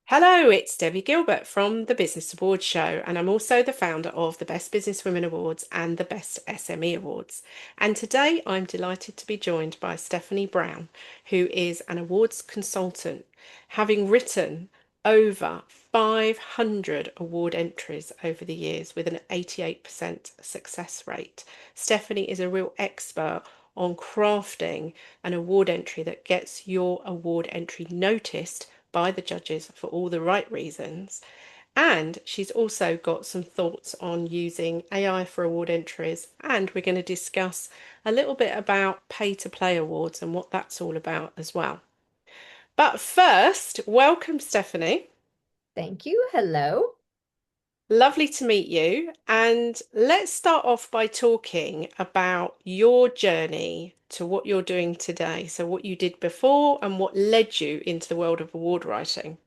Hello, it's Debbie Gilbert from the Business Awards Show, and I'm also the founder of the Best Businesswomen Awards and the Best SME Awards. And today I'm delighted to be joined by Stephanie Brown, who is an awards consultant, having written over 500 award entries over the years with an 88% success rate. Stephanie is a real expert on crafting an award entry that gets your award entry noticed by the judges for all the right reasons. And she's also got some thoughts on using AI for award entries. And we're going to discuss a little bit about pay to play awards and what that's all about as well. But first, welcome, Stephanie. Thank you. Hello. Lovely to meet you. And let's start off by talking about your journey to what you're doing today. So, what you did before and what led you into the world of award writing.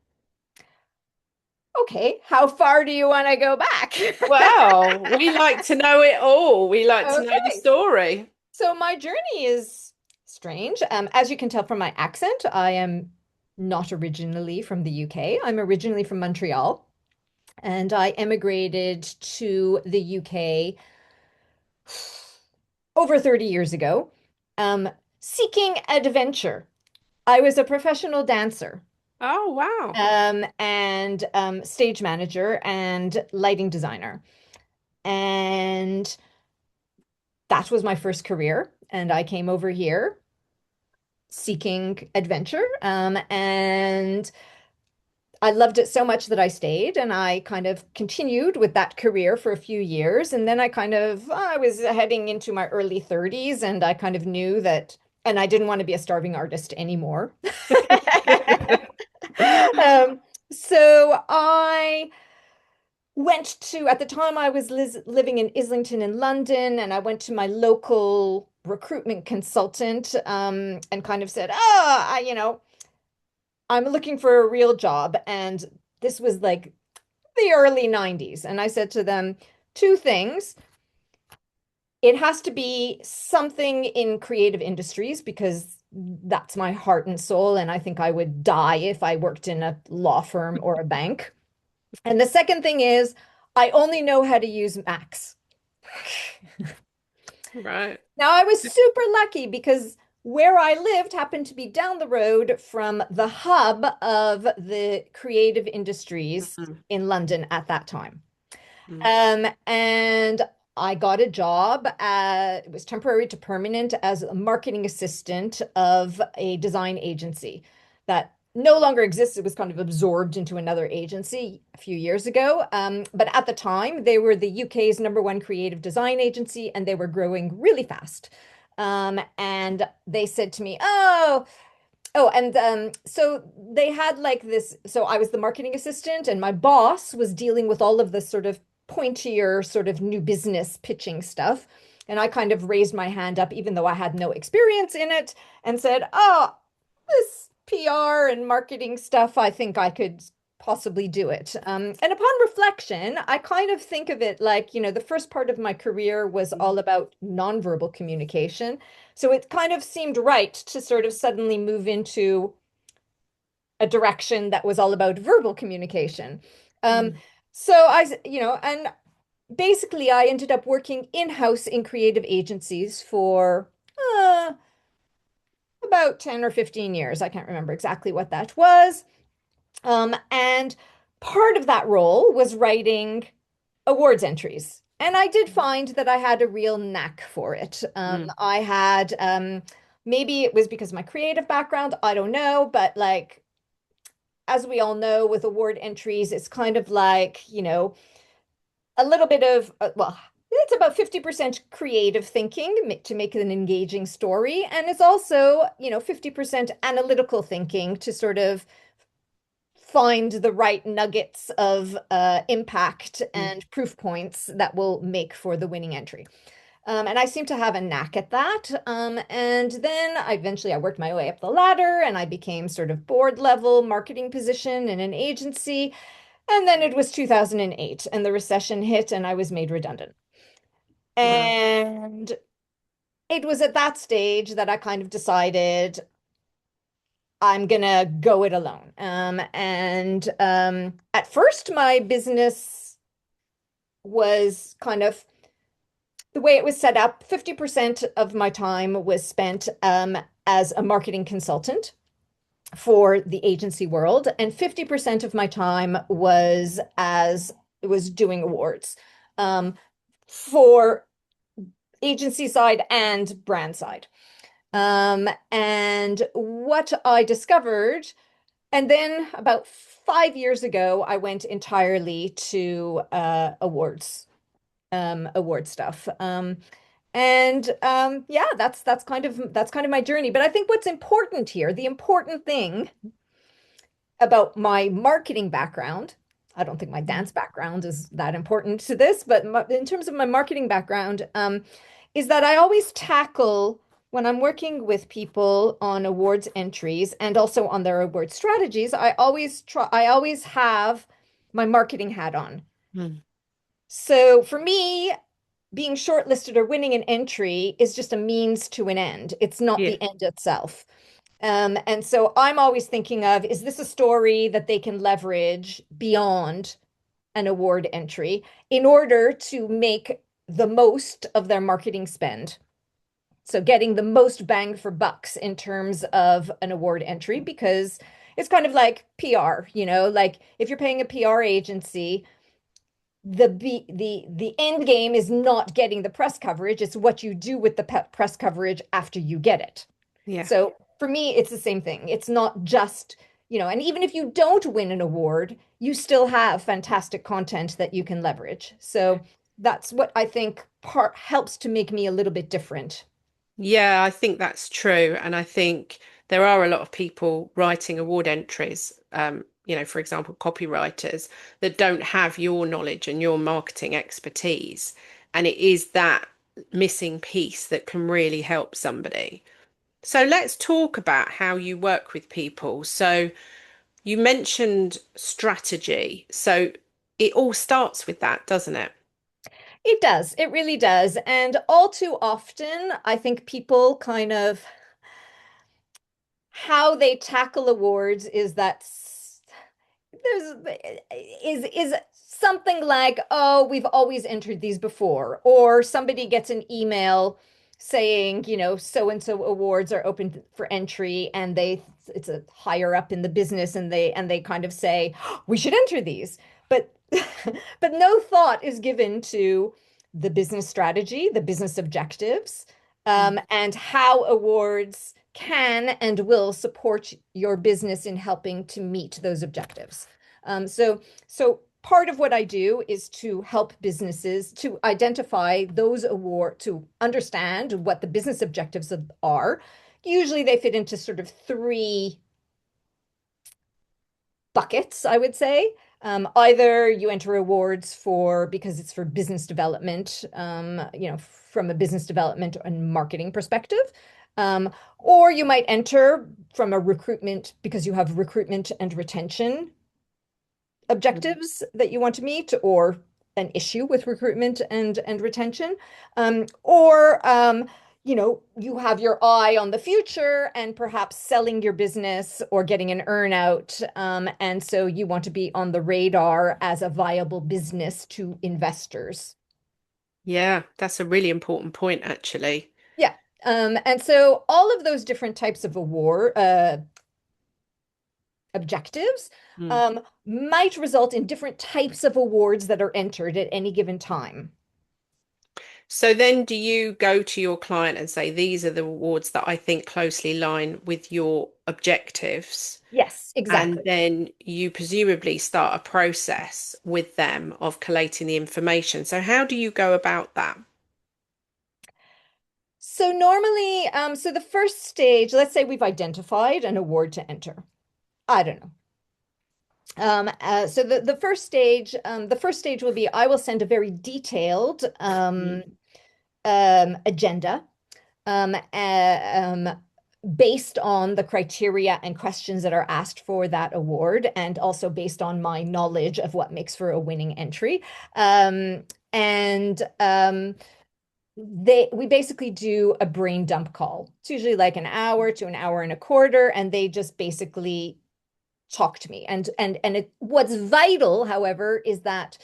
Okay, how far do you want to go back? Well, we like to know it all. We like to know the Okay, story. so my journey is strange. As you can tell from my accent, I am not originally from the UK. I'm originally from Montreal, and I emigrated to the UK over 30 years ago, um, seeking adventure. I was a professional dancer, Oh, wow. and stage manager and lighting designer. And that was my first career. And I came over here seeking adventure. And I loved it so much that I stayed and I kind of continued with that career for a few years. And then I was heading into my early 30s and I kind of knew that, and I didn't want to be a starving artist anymore. Um, so I went to, at the time I was living in Islington in London, and I went to my local recruitment consultant, and kind of said, I'm looking for a real job. And this was like the early 90s. And I said to them, two things. It has to be something in creative industries because that's my heart and soul. And I think I would die if I worked in a law firm or a bank. And the second thing is, I only know how to use Macs. Right. Now, I was super lucky because where I lived happened to be down the road from the hub of the creative industries Mm, in London at that time. mm. And I got a job, it was temporary to permanent as a marketing assistant of a design agency that no longer exists. It was kind of absorbed into another agency a few years ago. But at the time, they were the UK's #1 creative design agency and they were growing really fast. And they said to me, so they had like this. So I was the marketing assistant, and my boss was dealing with all of this sort of pointier, sort of new business pitching stuff. And I kind of raised my hand up, even though I had no experience in it, and said, "Oh, this PR and marketing stuff, I think I could possibly do it." And upon reflection, I kind of think of it like, the first part of my career was all about nonverbal communication. So it kind of seemed right to sort of suddenly move into a direction that was all about verbal communication. Um, Mm. so and basically I ended up working in-house in creative agencies for about 10 or 15 years. I can't remember exactly what that was. And part of that role was writing awards entries. And I did find that I had a real knack for it. Mm. I had, maybe it was because of my creative background, I don't know, but like, as we all know, with award entries, it's kind of like, a little bit of, well, it's about 50% creative thinking to make it an engaging story. And it's also, 50% analytical thinking to sort of find the right nuggets of impact Mm. and proof points that will make for the winning entry. And I seem to have a knack at that. And then I worked my way up the ladder and I became sort of board level marketing position in an agency. And then it was 2008 and the recession hit and I was made redundant. Wow. And it was at that stage that I kind of decided I'm gonna go it alone. And at first, my business was kind of the way it was set up. 50% of my time was spent as a marketing consultant for the agency world, and 50% of my time was doing awards for agency side and brand side. And what I discovered, and then about 5 years ago, I went entirely to award stuff. And yeah, that's kind of my journey. But I think what's important here, the important thing about my marketing background, I don't think my dance background is that important to this, but in terms of my marketing background, is that I always tackle when I'm working with people on awards entries and also on their award strategies, I always have my marketing hat on. Mm. So for me, being shortlisted or winning an entry is just a means to an end. It's not Yeah. the end itself. And so I'm always thinking of, is this a story that they can leverage beyond an award entry in order to make the most of their marketing spend? So getting the most bang for bucks in terms of an award entry, because it's kind of like PR, like if you're paying a PR agency, the end game is not getting the press coverage, it's what you do with the press coverage after you get it. Yeah. So for me, it's the same thing. It's not just, and even if you don't win an award, you still have fantastic content that you can leverage. So that's what I think part helps to make me a little bit different. Yeah, I think that's true. And I think there are a lot of people writing award entries, for example, copywriters that don't have your knowledge and your marketing expertise. And it is that missing piece that can really help somebody. So let's talk about how you work with people. So you mentioned strategy. So it all starts with that, doesn't it? It does. It really does. And all too often, I think people kind of how they tackle awards is that there's is something like, oh, we've always entered these before, or somebody gets an email saying, so and so awards are open for entry, and it's a higher up in the business, and they kind of say we should enter these, but but no thought is given to the business strategy, the business objectives, Mm. and how awards can and will support your business in helping to meet those objectives. So part of what I do is to help businesses to identify those awards, to understand what the business objectives are. Usually they fit into sort of three buckets, I would say. Either you enter awards because it's for business development, from a business development and marketing perspective. Or you might enter from a recruitment because you have recruitment and retention objectives that you want to meet, or an issue with recruitment and retention, or you have your eye on the future and perhaps selling your business or getting an earn out, and so you want to be on the radar as a viable business to investors. Yeah, that's a really important point, actually. Yeah. And so all of those different types of award objectives Mm. might result in different types of awards that are entered at any given time. So then do you go to your client and say, these are the awards that I think closely line with your objectives? Yes, And exactly. then you presumably start a process with them of collating the information. So how do you go about that? So normally, so the first stage, let's say we've identified an award to enter. I don't know. So the first stage will be I will send a very detailed Mm. agenda um, uh, um, based on the criteria and questions that are asked for that award, and also based on my knowledge of what makes for a winning entry. And we basically do a brain dump call. It's usually like an hour to an hour and a quarter, and they just basically talk to me. What's vital, however, is that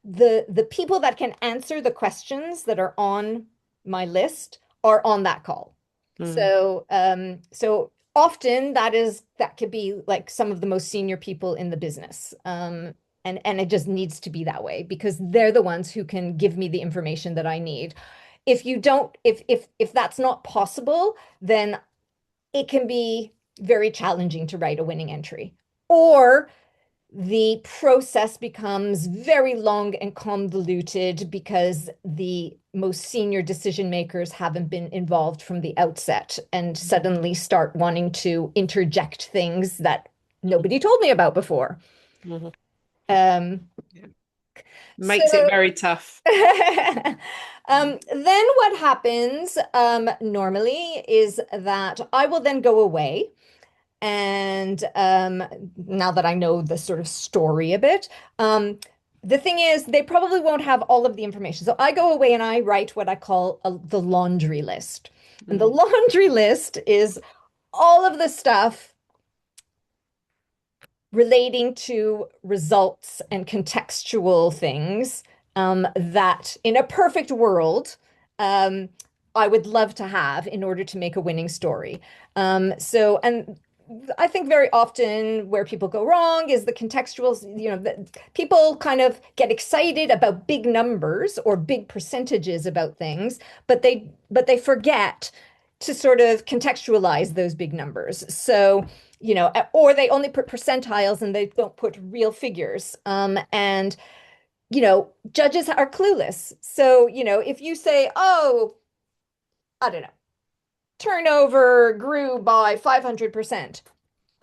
the people that can answer the questions that are on my list are on that call. Mm, So often that could be like some of the most senior people in the business. And it just needs to be that way because they're the ones who can give me the information that I need. If you don't, if that's not possible, then it can be very challenging to write a winning entry. Or the process becomes very long and convoluted because the most senior decision makers haven't been involved from the outset and suddenly start wanting to interject things that nobody told me about before. mhm. Um, Yeah. so Makes it very tough. then what happens normally is that I will then go away. And now that I know the sort of story a bit, the thing is, they probably won't have all of the information. So I go away and I write what I call the laundry list. And the Mm, laundry list is all of the stuff relating to results and contextual things that in a perfect world, um, I would love to have in order to make a winning story. And I think very often where people go wrong is the contextual, people kind of get excited about big numbers or big percentages about things, but they forget to sort of contextualize those big numbers. So, or they only put percentiles and they don't put real figures. And judges are clueless. So, if you say, oh, I don't know, turnover grew by 500%.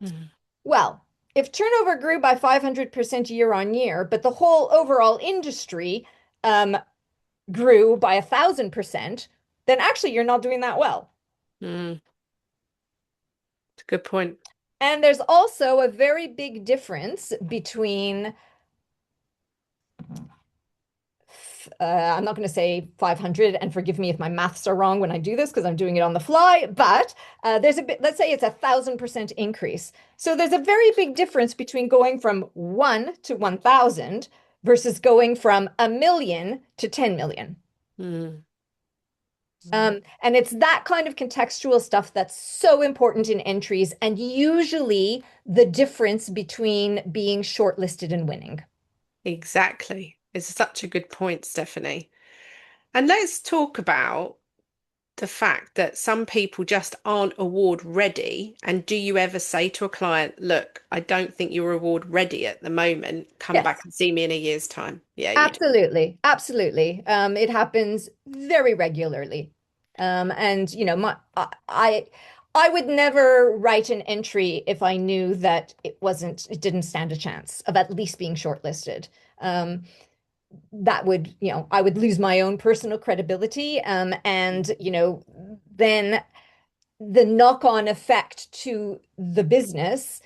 mm, Well, if turnover grew by 500% year on year, but the whole overall industry um, grew by 1,000%, then actually you're not doing that well. mm. It's a good point. And there's also a very big difference between I'm not going to say 500, and forgive me if my maths are wrong when I do this because I'm doing it on the fly, but there's a bit, let's say it's 1,000% increase. So there's a very big difference between going from 1 to 1,000 versus going from 1 million to 10 million. Mm, And it's that kind of contextual stuff that's so important in entries, and usually the difference between being shortlisted and winning. exactly. It's such a good point, Stephanie. And let's talk about the fact that some people just aren't award ready. And do you ever say to a client, look, I don't think you're award ready at the moment. Come back Yes. and see me in a year's time. Yeah, you do. Absolutely, absolutely. It happens very regularly. And I would never write an entry if I knew that it didn't stand a chance of at least being shortlisted. Um, that would, I would lose my own personal credibility. And then the knock-on effect to the business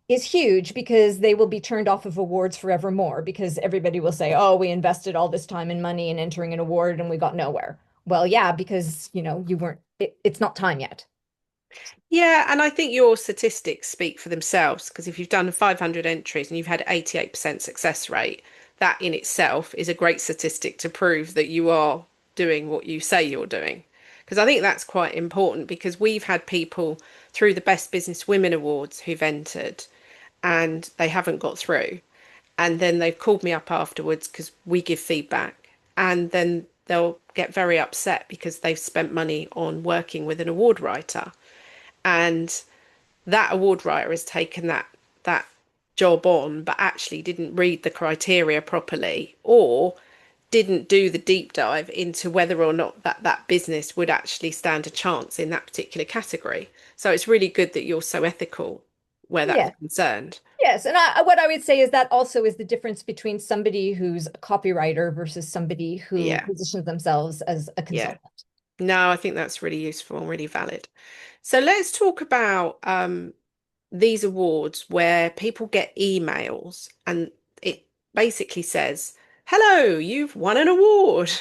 is huge because they will be turned off of awards forevermore because everybody will say, "Oh, we invested all this time and money in entering an award and we got nowhere." Well, yeah, because you weren't. It's not time yet. Yeah, and I think your statistics speak for themselves because if you've done 500 entries and you've had 88% success rate, that in itself is a great statistic to prove that you are doing what you say you're doing. Because I think that's quite important because we've had people through the Best Business Women Awards who've entered and they haven't got through. And then they've called me up afterwards because we give feedback. And then they'll get very upset because they've spent money on working with an award writer and that award writer has taken that job on but actually didn't read the criteria properly or didn't do the deep dive into whether or not that business would actually stand a chance in that particular category. So it's really good that you're so ethical where that's Yeah. concerned. Yes, and what I would say is that also is the difference between somebody who's a copywriter versus somebody who Yeah, positions themselves as a yeah. consultant. No, I think that's really useful and really valid. So let's talk about these awards where people get emails and it basically says, hello, you've won an award.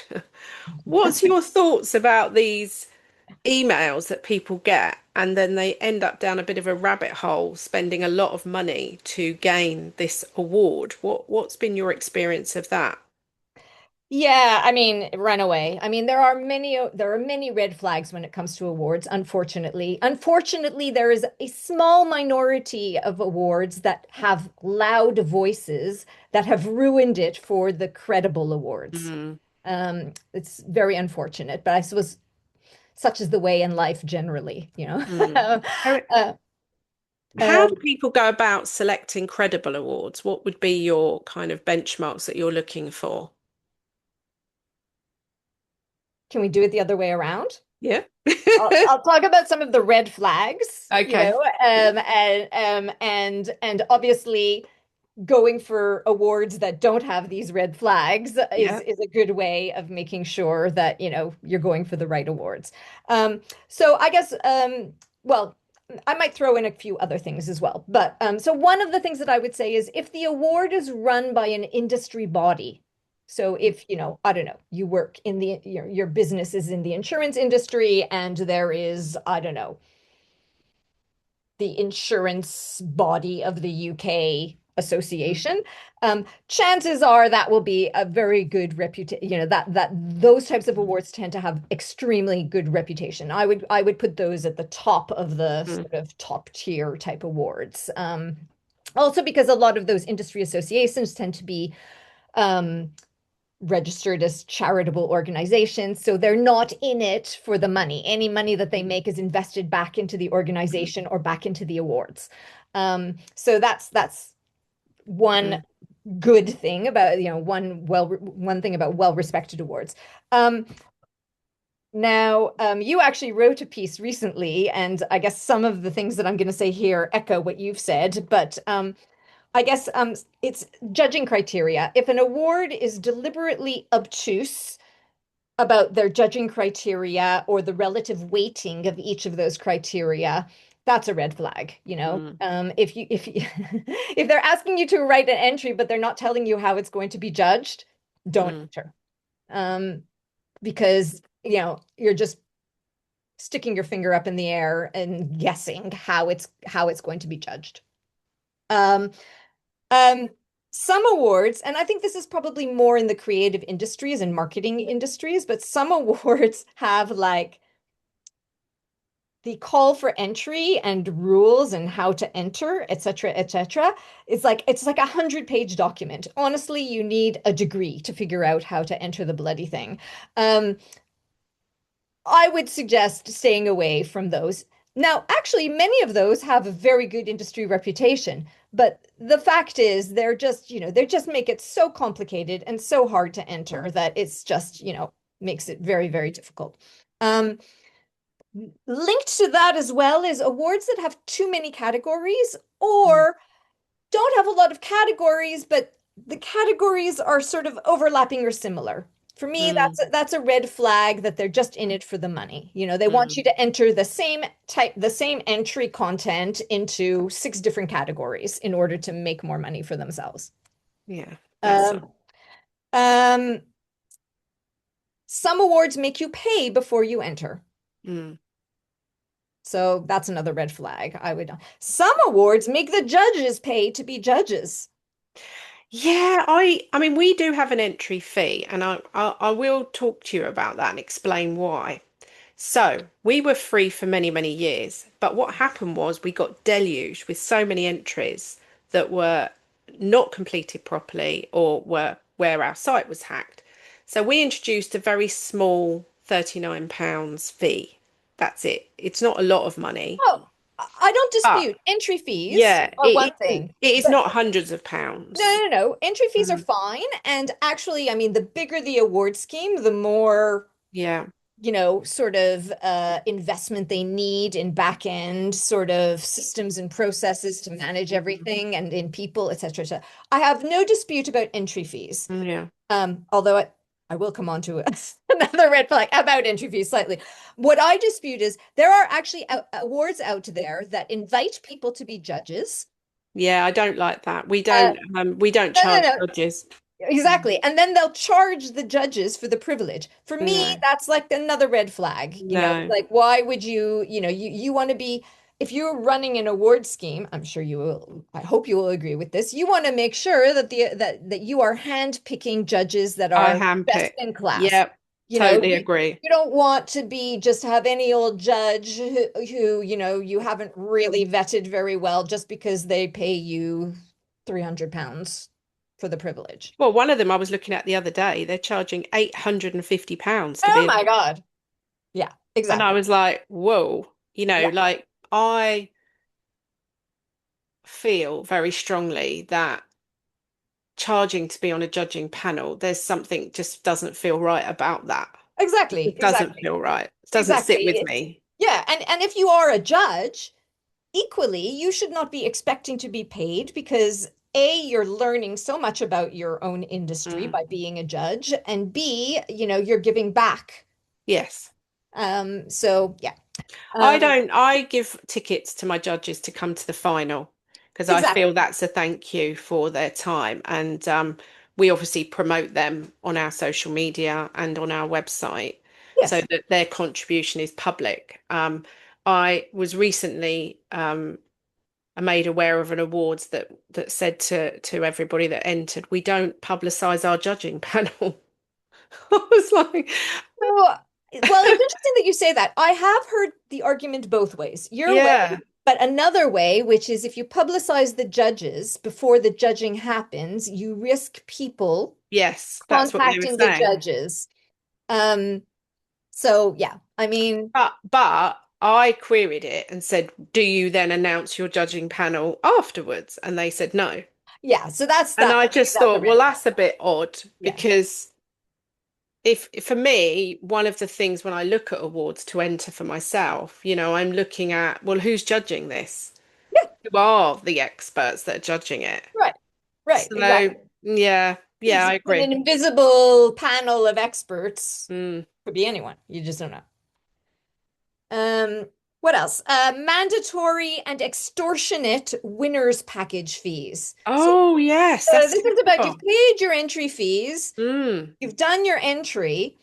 What's your thoughts about these emails that people get and then they end up down a bit of a rabbit hole spending a lot of money to gain this award? What's been your experience of that? Yeah, I mean, runaway. I mean, there are many red flags when it comes to awards, unfortunately. Unfortunately, there is a small minority of awards that have loud voices that have ruined it for the credible awards. Mm, It's very unfortunate, but I suppose such is the way in life generally, you know. mm. How Uh, how do um, people go about selecting credible awards? What would be your kind of benchmarks that you're looking for? can we do it the other way around? Yeah. I'll talk about some of the red flags, Okay. and obviously going for awards that don't have these red flags Yeah. is a good way of making sure that, you're going for the right awards. So I guess, well, I might throw in a few other things as well. But so one of the things that I would say is if the award is run by an industry body, so if, I don't know, you work in your business is in the insurance industry and there is, I don't know, the insurance body of the UK Mm, association, chances are that will be a very good reputation. That those types of awards tend to have extremely good reputation. I would put those at the top of the mm, sort of top tier type awards. Also because a lot of those industry associations tend to be um, registered as charitable organizations. So they're not in it for the money. Any money that they make is invested back into the mm, organization or back into the awards. So that's one mm, good thing about, one thing about well-respected awards. Um, Now, you actually wrote a piece recently, and I guess some of the things that I'm going to say here echo what you've said, but I guess it's judging criteria. If an award is deliberately obtuse about their judging criteria or the relative weighting of each of those criteria, that's a red flag, you know. mm, If if they're asking you to write an entry, but they're not telling you how it's going to be judged, don't mm. enter. Because you're just sticking your finger up in the air and guessing how it's going to be judged. Um, Um, some awards, and I think this is probably more in the creative industries and marketing industries, but some awards have like the call for entry and rules and how to enter, et cetera, et cetera. It's like 100-page document. Honestly, you need a degree to figure out how to enter the bloody thing. Um, I would suggest staying away from those. Now, actually, many of those have a very good industry reputation, but the fact is they just make it so complicated and so hard to enter that it's just, makes it very, very difficult. Um, Linked to that as well is awards that have too many categories Mm, or don't have a lot of categories, but the categories are sort of overlapping or similar. For me, mm, that's a red flag that they're just in it for the money. They want mm. you to enter the same entry content into six different categories in order to make more money for themselves. Yeah, that's Um, um, some awards make you pay before you enter. mm. So that's another red flag. Some awards make the judges pay to be judges. Yeah, I mean we do have an entry fee and I will talk to you about that and explain why. So, we were free for many, many years, but what happened was we got deluged with so many entries that were not completed properly or were where our site was hacked. So, we introduced a very small £39 fee. That's it. It's not a lot of money, Oh, I don't but dispute entry fees yeah, are one thing, it is but not hundreds of no, pounds. no, no. Entry fees are Mm, fine. And actually, I mean, the bigger the award scheme, the more, yeah. sort of investment they need in back end sort of systems and processes to manage Mm, everything and in people, et cetera, et cetera. I have no dispute about entry fees. yeah. Although I will come on to another red flag about entry fees slightly. What I dispute is there are actually awards out there that invite people to be judges. Yeah, I don't like that. Uh, We don't no, no, charge no. judges. Exactly. And then they'll charge the judges for the privilege. For me, No, that's like another red flag. no, Like why would you want to be, if you're running an award scheme, I'm sure you will, I hope you will agree with this. You want to make sure that that you are hand-picking judges that I are best handpick. in class. Yep, totally agree. You don't want to be just have any old judge who, you haven't really vetted very well just because they pay you 300 pounds for the privilege. Well, one of them I was looking at the other day, they're charging £850 to Oh be in. my God. Yeah, And I exactly. was like, whoa, Yeah, like I feel very strongly that charging to be on a judging panel, there's something just doesn't feel right about that. exactly, It doesn't exactly. feel right. It doesn't sit with Exactly. me. Yeah, and if you are a judge, equally, you should not be expecting to be paid because A, you're learning so much about your own industry Mm. by being a judge, and B, you're giving back. Yes. So yeah. I Um, don't, I give tickets to my judges to come to the final because I feel exactly. that's a thank you for their time. And we obviously promote them on our social media and on our website so Yes. that their contribution is public. I was recently made aware of an awards that said to everybody that entered, we don't publicize our judging panel. I was like, So, well, it's interesting that you say that. I have heard the argument both ways. Your way, yeah, but another way, which is if you publicize the judges before the judging happens, you risk people yes, that's what they were contacting the saying. judges. Um, so yeah, I mean, But I queried it and said, do you then announce your judging panel afterwards? And they said no. yeah, so that's And that. I For me, just that's a thought, red well, flag. that's a bit odd Yeah. because if for me, one of the things when I look at awards to enter for myself, I'm looking at, well, who's judging this? Yeah, Who are the experts that are judging it? right. Right, So, exactly. yeah, yeah, It's I an agree. invisible panel of experts. Mm. Could be anyone. You just don't know. Um, what else? Mandatory and extortionate winners package fees. So Oh, yes, that's this is about you've typical. paid your entry fees, Mm. you've done your entry,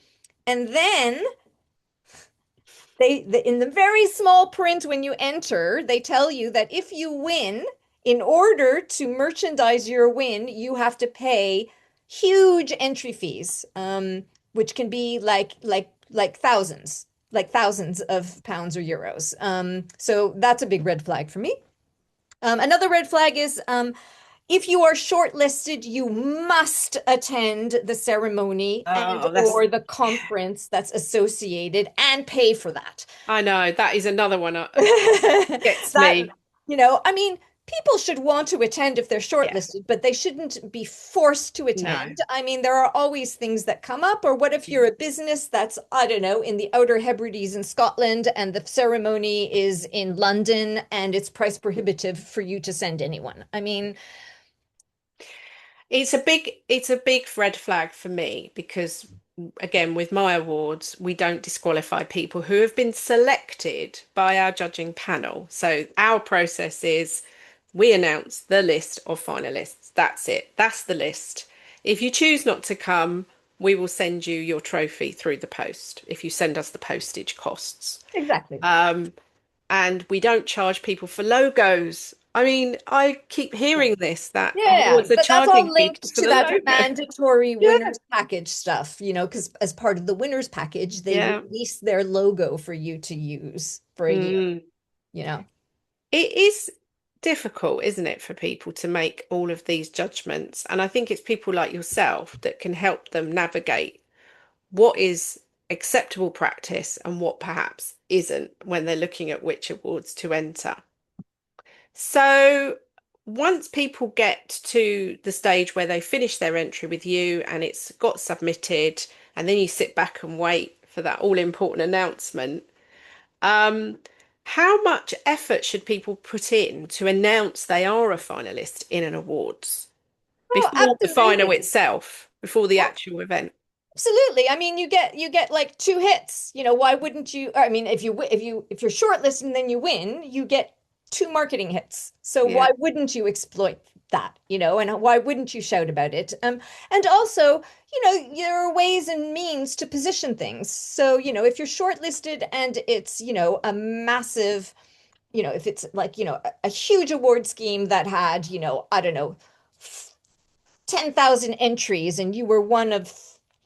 and then in the very small print when you enter, they tell you that if you win, in order to merchandise your win, you have to pay huge entry fees, which can be like thousands of pounds or euros. So that's a big red flag for me. Another red flag is if you are shortlisted, you must attend the ceremony and Oh, or the conference that's associated and pay for that. I know, that is another one that gets That, me. I mean, people should want to attend if they're Yeah, shortlisted, but they shouldn't be forced to no. attend. I mean, there are always things that come up. Or what if you're a business that's, I don't know, in the Outer Hebrides in Scotland and the ceremony is in London and it's price prohibitive for you to send anyone? I mean, It's a big red flag for me because again, with my awards, we don't disqualify people who have been selected by our judging panel. So our process is we announce the list of finalists. That's it. That's the list. If you choose not to come, we will send you your trophy through the post if you send us the postage costs. exactly. And we don't charge people for logos. I mean, I keep hearing this that Yeah, awards are but that's all charging people linked for to the that logo. mandatory Yeah. winners package stuff, because as part of the winners package, they Yeah. release their logo for you to use for a year, Mm. you know? It is difficult, isn't it, for people to make all of these judgments? And I think it's people like yourself that can help them navigate what is acceptable practice and what perhaps isn't when they're looking at which awards to enter. So once people get to the stage where they finish their entry with you and it's got submitted, and then you sit back and wait for that all important announcement, um, how much effort should people put in to announce they are a finalist in an awards Oh, before the final absolutely. itself, before the actual event? Absolutely. I mean, you get like two hits. Why wouldn't you? I mean, if you're shortlisted and then you win, you get two marketing hits. So Yeah. why wouldn't you exploit that, and why wouldn't you shout about it? And also, there are ways and means to position things. So, if you're shortlisted and it's, a massive, if it's like, a huge award scheme that had, I don't know, 10,000 entries and you were one of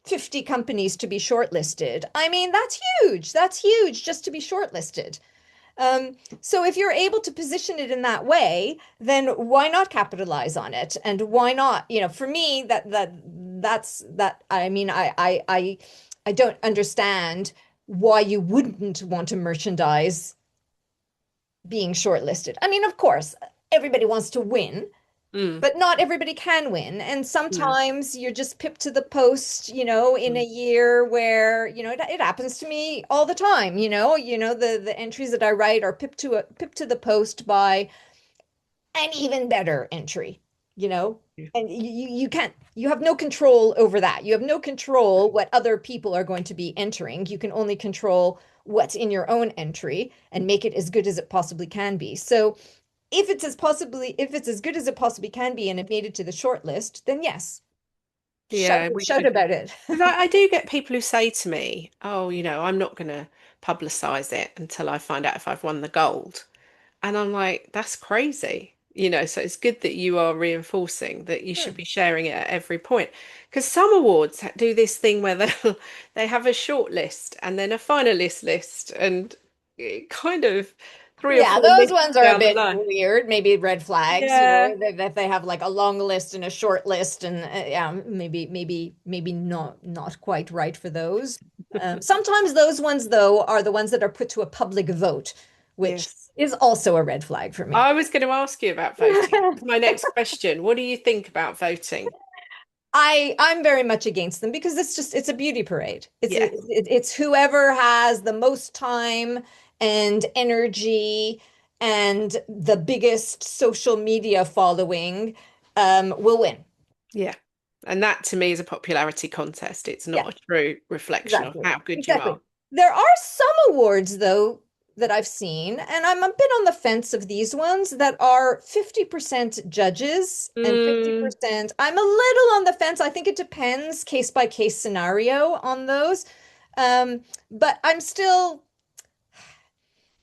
50 companies to be shortlisted. I mean, that's huge. That's huge just to be shortlisted. So if you're able to position it in that way, then why not capitalize on it? And why not, for me, that's I mean, I don't understand why you wouldn't want to merchandise being shortlisted. I mean, of course, everybody wants to win, Mm, but not everybody can win. And no. sometimes you're just pipped to the post, in a Mm. year where, it happens to me all the time, the entries that I write are pipped to the post by an even better entry, you know? Yeah. And you can't, you have no control over that. You have no control what other people are going to be entering. You can only control what's in your own entry and make it as good as it possibly can be. So if it's as good as it possibly can be and it made it to the short list, then yes, shout Yeah, we shout should. about it. Because I do get people who say to me, "Oh, I'm not going to publicize it until I find out if I've won the gold." And I'm like, "That's crazy." So it's good that you are reinforcing that you should Hmm. be sharing it at every point. Because some awards do this thing where they have a short list and then a finalist list, and it kind of three or Yeah, four those lists ones are a down the bit line. weird, maybe red flags, Yeah, if they have like a long list and a short list and yeah, maybe not quite right for those. Sometimes those ones though are the ones that are put to a public vote, which yes. is also a red flag for me. I was going to ask you about voting. My next question, what do you think about voting? I'm very much against them because it's a beauty parade. Yeah, It's whoever has the most time and energy and the biggest social media following will win. yeah. And that to me is a popularity contest. It's Yeah, not a true reflection of exactly. how good you Exactly. are. There are some awards though that I've seen, and I'm a bit on the fence of these ones that are 50% judges and Mm, 50%. I'm a little on the fence. I think it depends case by case scenario on those. But I'm still,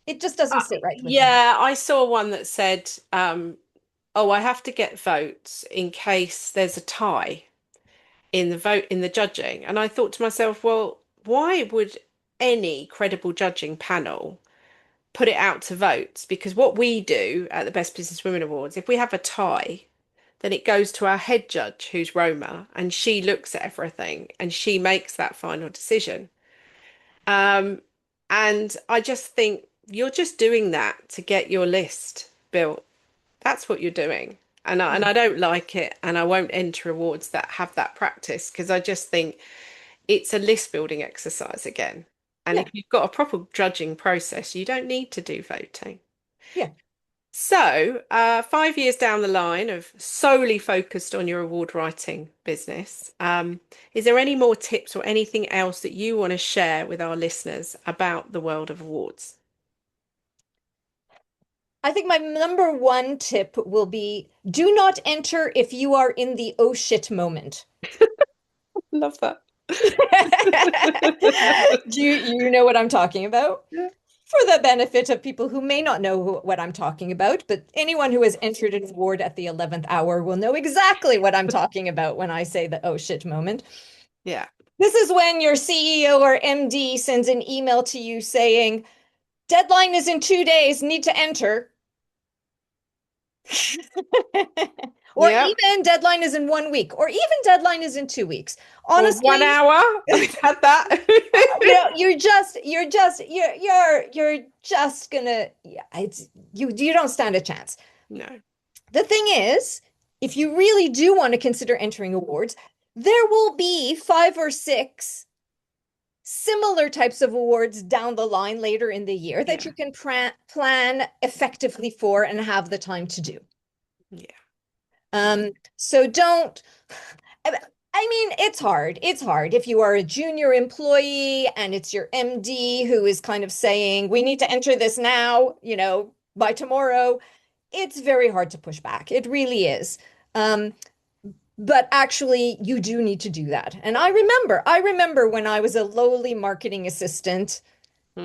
it just doesn't sit right with me. yeah, I saw one that said, oh, I have to get votes in case there's a tie in the vote in the judging. And I thought to myself, well, why would any credible judging panel put it out to votes? Because what we do at the Best Business Women Awards, if we have a tie, then it goes to our head judge, who's Roma, and she looks at everything and she makes that final decision. Um, and I just think you're just doing that to get your list built. That's what you're doing. And I don't like it, and I won't enter awards that have that practice because I just think it's a list building exercise again. And Yeah, if you've got a proper judging process, you don't need to do voting. yeah. So, 5 years down the line of solely focused on your award writing business, is there any more tips or anything else that you want to share with our listeners about the world of awards? I think my number one tip will be do not enter if you are in the oh shit moment. Love that. Do you know what I'm talking about? For the benefit of people who may not know what I'm talking about, but anyone who has entered an award at the 11th hour will know exactly what I'm talking about when I say the oh shit moment. Yeah. This is when your CEO or MD sends an email to you saying, deadline is in 2 days, need to enter. Or Yeah. even deadline is in 1 week, or even deadline is in 2 weeks. Or one Honestly, hour. We've had that. you're just gonna, yeah, you don't stand a chance. No. The thing is, if you really do want to consider entering awards, there will be 5 or 6 similar types of awards down the line later in the year that Yeah. you can plan effectively for and have the time to do. Yeah. So don't, I mean, it's hard. It's hard if you are a junior employee and it's your MD who is kind of saying, we need to enter this now, by tomorrow. it's very hard to push back. It really is. Um, but actually, you do need to do that. And I remember when I was a lowly marketing assistant,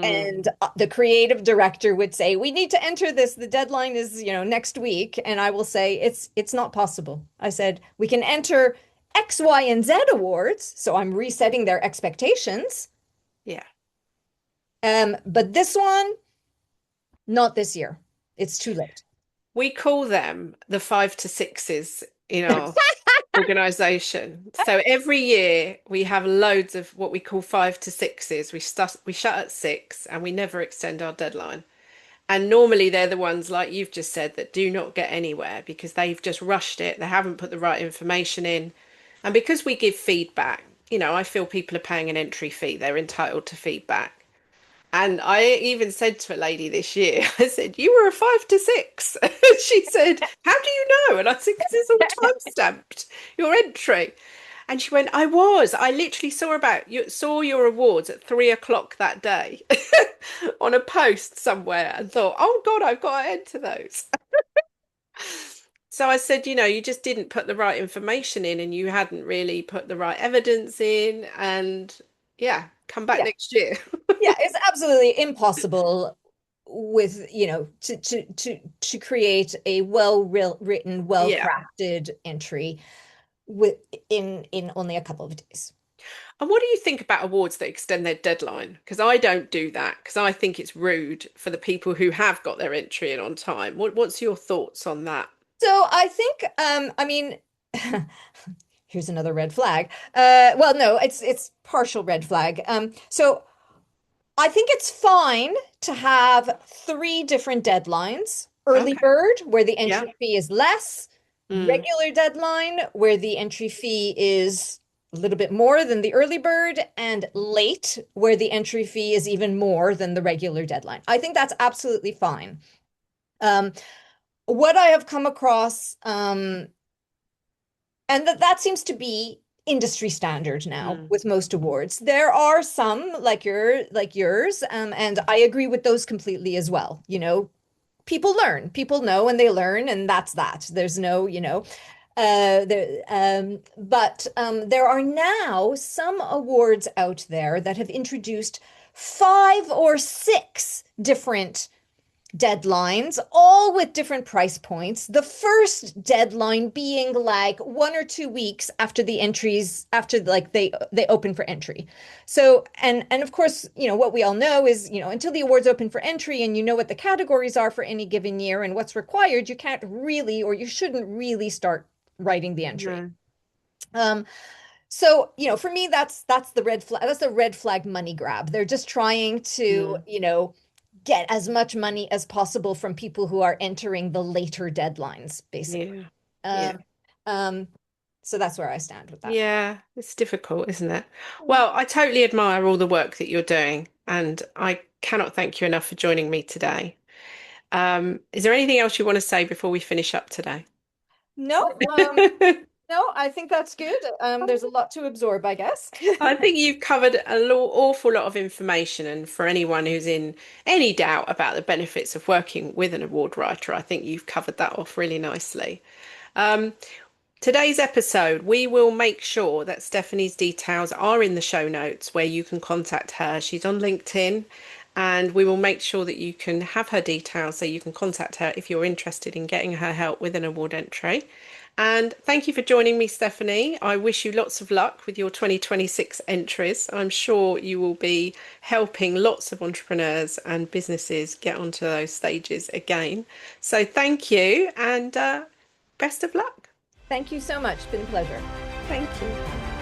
and Mm, the creative director would say, "We need to enter this. The deadline is, next week." And I will say, "It's not possible." I said, "We can enter X, Y, and Z awards." So I'm resetting their expectations. yeah. But this one, not this year. It's too late. We call them the 5 to 6s in our organization. So every year we have loads of what we call 5 to 6s. We shut at 6 and we never extend our deadline. And normally they're the ones like you've just said that do not get anywhere because they've just rushed it. They haven't put the right information in. And because we give feedback, I feel people are paying an entry fee. They're entitled to feedback. And I even said to a lady this year, I said, "You were a 5 to 6." And she said, "How do you know?" And I said, "Because it's all time stamped, your entry." And she went, "I was. I literally saw your awards at 3 o'clock that day on a post somewhere and thought, oh God, I've got to enter those." So I said, you just didn't put the right information in and you hadn't really put the right evidence in. And yeah, come back Yeah. next year. Yeah, it's absolutely impossible with, to create a written, Yeah. well-crafted entry with in only a couple of days. And what do you think about awards that extend their deadline? Because I don't do that because I think it's rude for the people who have got their entry in on time. What's your thoughts on that? So I think, I mean, here's another red flag. Well, no, it's partial red flag. So I think it's fine to have three different deadlines. Early Okay. bird, where the Yeah. entry fee is less, Mm, regular deadline, where the entry fee is a little bit more than the early bird, and late, where the entry fee is even more than the regular deadline. I think that's absolutely fine. Um, what I have come across, and that seems to be industry standard now mm, with most awards. There are some like yours, and I agree with those completely as well. People learn, people know, and they learn, and that's that. There's no, but there are now some awards out there that have introduced five or six different deadlines, all with different price points. The first deadline being like 1 or 2 weeks after the entries, after like they open for entry. So and of course, what we all know is, until the awards open for entry and you know what the categories are for any given year and what's required, you can't really or you shouldn't really start writing the entry. no. Um, so, for me, that's the red flag. That's the red flag money grab. They're just trying to, Mm, get as much money as possible from people who are entering the later deadlines, basically. yeah. Yeah. Um, um, so that's where I stand with that. Yeah. It's difficult, isn't it? Well, I totally admire all the work that you're doing, and I cannot thank you enough for joining me today. Is there anything else you want to say before we finish up today? No, no, I think that's good. There's a lot to absorb, I guess. I think you've covered awful lot of information, and for anyone who's in any doubt about the benefits of working with an award writer, I think you've covered that off really nicely. Um, Today's episode, we will make sure that Stephanie's details are in the show notes where you can contact her. She's on LinkedIn, and we will make sure that you can have her details so you can contact her if you're interested in getting her help with an award entry. And thank you for joining me, Stephanie. I wish you lots of luck with your 2026 entries. I'm sure you will be helping lots of entrepreneurs and businesses get onto those stages again. So thank you, and best of luck. Thank you so much. It's been a pleasure. Thank you.